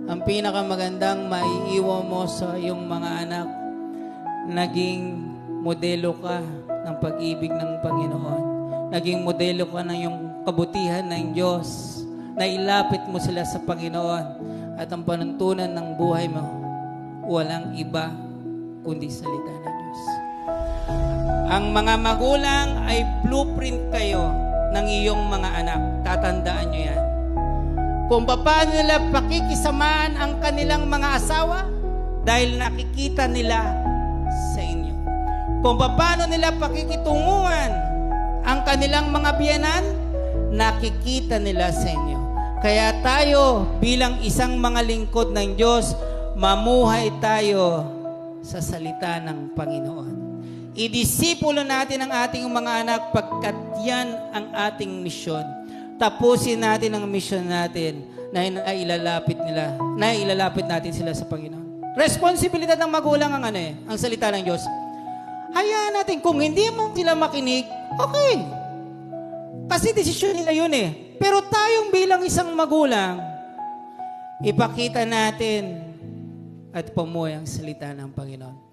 ang pinakamagandang maiiwan mo sa iyong mga anak, naging modelo ka ng pag-ibig ng Panginoon. Naging modelo ka ng iyong kabutihan ng Diyos. Nailapit mo sila sa Panginoon. At ang panuntunan ng buhay mo, walang iba kundi salita ng Diyos. Ang mga magulang ay blueprint kayo ng iyong mga anak. Tatandaan nyo yan. Kung paano nila pakikisamaan ang kanilang mga asawa dahil nakikita nila sa inyo. Kung paano nila pakikitunguhan ang kanilang mga biyenan, nakikita nila sa inyo. Kaya tayo bilang isang mga lingkod ng Diyos, mamuhay tayo sa salita ng Panginoon. Idisipulo natin ang ating mga anak pagkat yan ang ating misyon. Tapusin natin ang misyon natin na ilalapit natin sila sa Panginoon. Responsibilidad ng magulang ang ang salita ng Diyos. Hayaan natin, kung hindi mo sila makinig, okay. Kasi desisyon nila yun Pero tayong bilang isang magulang, ipakita natin at pamuhay ang salita ng Panginoon.